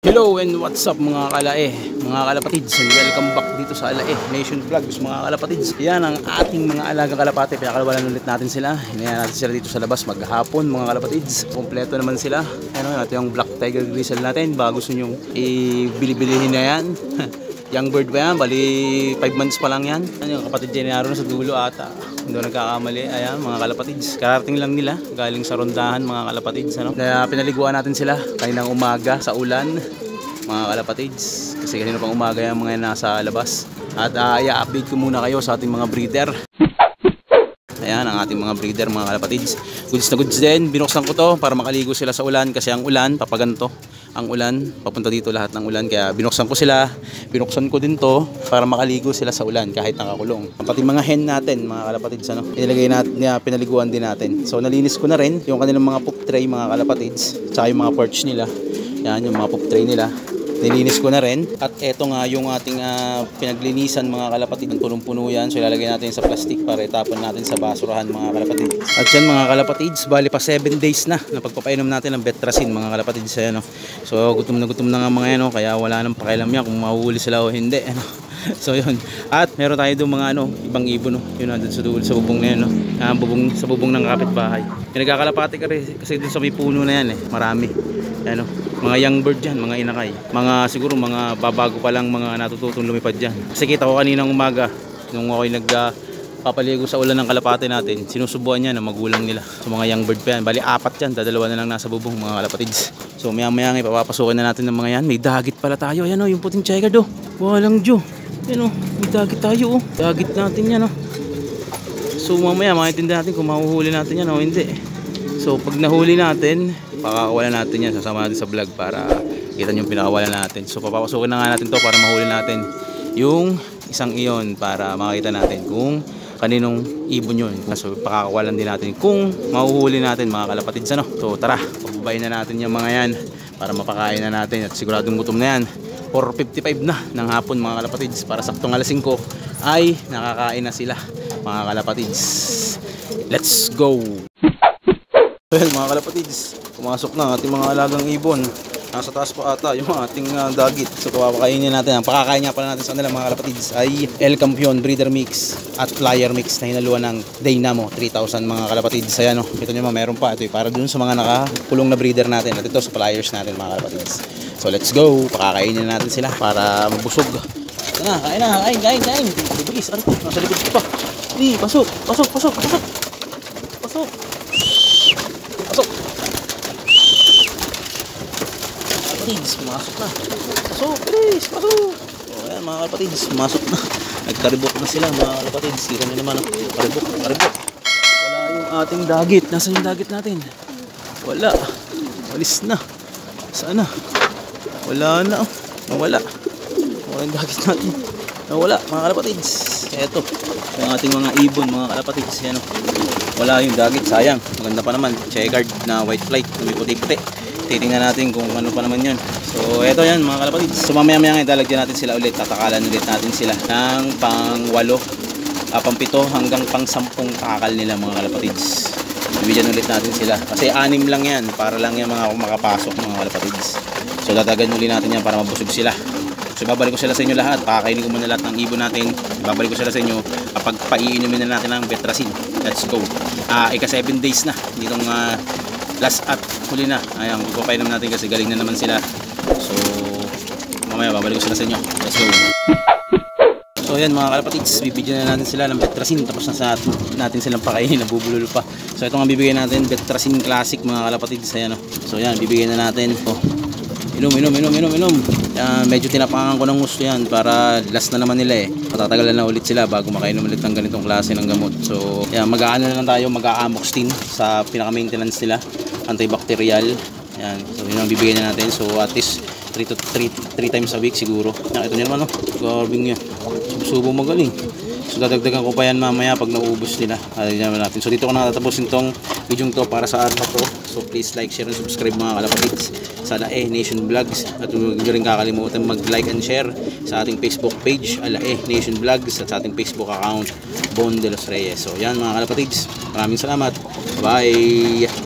Hello and what's up mga kalae, mga kalapatids, and welcome back dito sa Alae Nation Vlogs mga kalapatids. Yan ang ating mga alagang kalapate, pinakalawalan ulit natin sila. Hinayan natin sila dito sa labas maghapon mga kalapatids. Kompleto naman sila. Ano natin yung Black Tiger Grizzle natin, bago gusto nyong i-bili-bilihin na yan. Young bird ba yan? Bali 5 months pa lang yan. Ano yung kapatid Gennaro na sa dulo ata, hindi nagkakamali. Ayan mga kalapatids, karating lang nila galing sa rondahan mga kalapatids, ano? Kaya pinaliguan natin sila kaninang umaga sa ulan mga kalapatids, kasi kanina pang umaga yung mga nasa labas. At i-update ko muna kayo sa ating mga breeder. Ayan ang ating mga breeder mga kalapatids, goods na goods din. Binuksan ko to para makaligo sila sa ulan, kasi ang ulan papaganto, ang ulan papunta dito lahat ng ulan, kaya binuksan ko sila. Binuksan ko din to para makaligo sila sa ulan kahit nakakulong. Pati mga hen natin mga kalapatids, ano, inilagay natin, pinaliguan din natin. So nalinis ko na rin yung kanilang mga poop tray mga kalapatids, tsaka yung mga perch nila. Yan yung mga poop tray nila, nilinis ko na rin. At eto nga yung ating pinaglinisan mga kalapatid. Punong-puno yan, so ilalagay natin sa plastic para itapon natin sa basurahan mga kalapatid. At yan mga kalapatids, bali pa 7 days na pagpapainom natin ng Betracin mga kalapatids. Ayan, no? So gutom na nga mga yan, no? Kaya wala nang pakialam yan kung mahuhuli sila o hindi, ano? So yun. At meron tayo doon mga ibang ibon, no? Yun nandun sa dulo, sa bubong na yan, no? Sa bubong ng kapitbahay. Pinagkakalapati kasi doon sa may puno na yan, marami. Ano, mga young bird dyan, mga inakay, mga siguro mga babago pa lang, mga natututong lumipad dyan. Kasi kita ko kaninang umaga nung ako'y nagpapaligo sa ulan ng kalapate natin, sinusubuan niya na magulang nila. So mga young bird pa yan, bali 4 yan, dadalawa na lang nasa bubong mga kalapatids. So maya maya nga ipapapasukin na natin ng mga yan. May dagit pala tayo, ayan o, yung puting checkered o, walang Diyo, ayan o, may dagit tayo o, dagit natin yan o. So mamaya maintindihan natin kung mahuhuli natin yan o hindi. So pag nahuli natin, pakakawalan natin yan, sasama natin sa vlog para kita nyo yung pinakawalan natin. So papapasukin na nga natin to para mahuli natin yung isang iyon, para makita natin kung kaninong ibon yun. So pakakawalan din natin kung mahuhuli natin mga kalapatids, ano. So tara, pababayin na natin yung mga yan para mapakain na natin, at siguradong gutom na yan. 4:55 na ng hapon mga kalapatids, para saktong alas 5 ay nakakain na sila mga kalapatids. Let's go! Well mga kalapatids, pumasok na ang ating mga alagang ibon. Nasa taas pa ata yung ating dagit. So papakainin natin. Ang pakakain nga pala natin sa kanila mga kalapatids ay El Campeon Breeder Mix at Flyer Mix na hinaluan ng Dynamo 3000 mga kalapatids. Ayan, no? Ito nyo, meron pa. Ito para dun sa mga nakakulong na breeder natin. At ito sa Flyers natin mga kalapatids. So let's go, pakakainin natin sila para mabusog. Ito na, kain. Bibilis, ano? Nasa likod ko pa. Pasok. Pumasok na. Pasok. O ayan mga kalapatids, pumasok na. Nagkaribok na sila mga kalapatids. Kita nyo naman, karibok. Wala yung ating dagit. Nasaan yung dagit natin? Wala. Walis na. Saan na? Wala na. Nawala. Wala yung dagit natin. Nawala mga kalapatids. Eto, yung ating mga ibon mga kalapatids. Yan, wala yung dagit, sayang. Maganda pa naman. Checkered na white flight. May puti-puti. Titingnan natin kung ano pa naman yun. So eto yan mga kalapatids. So mamaya nga ilalagyan natin sila ulit. Tatakalan ulit natin sila ng pang 8, pang 7 hanggang pang 10 takal nila mga kalapatids. Bibigyan ulit natin sila kasi 6 lang yan, para lang yan mga makapasok mga kalapatids. So tatagan ulit natin yan para mabusog sila. So babalik ko sila sa inyo lahat. Pakakainin ko muna lahat ng ibon natin. Babalik ko sila sa inyo kapag paiinumin na natin ng Betracin. Let's go. Ika 7 days na ditong last at huli na. Ayan, ipapainom natin kasi galing na naman sila. So mamaya babalik ko sila sa inyo. Let's go. So ayan mga kalapatids, bibigyan na natin sila ng Betracin. Tapos na natin silang pakainin, nabubulol pa. So ito nga bibigyan natin, Betracin Classic mga kalapatids. Ayan, so ayan, bibigyan na natin. Inom. Medyo tinapangan ko ng gusto yan para last na naman nila Matatagalan na ulit sila bago makainom ulit ng ganitong klase ng gamot. So ayan, mag-aano na lang tayo, mag-aamoxtin sa pinaka-maintenance nila, antibacterial. Ayan, so yun ang bibigyan na natin. So at least 3 times a week siguro. Ito nyo naman, garbing nyo. Subo magaling. So dadagdagan ko pa yan mamaya pag naubos nila. Natin. So dito ko natatapusin tong video to para sa araw to. So please like, share, and subscribe mga kalapatids sa Alae Nation Vlogs. At huwag nyo rin kakalimutan mag-like and share sa ating Facebook page, Alae Nation Vlogs, at sa ating Facebook account, Bon de los Reyes. So yan mga kalapatids, maraming salamat. Bye!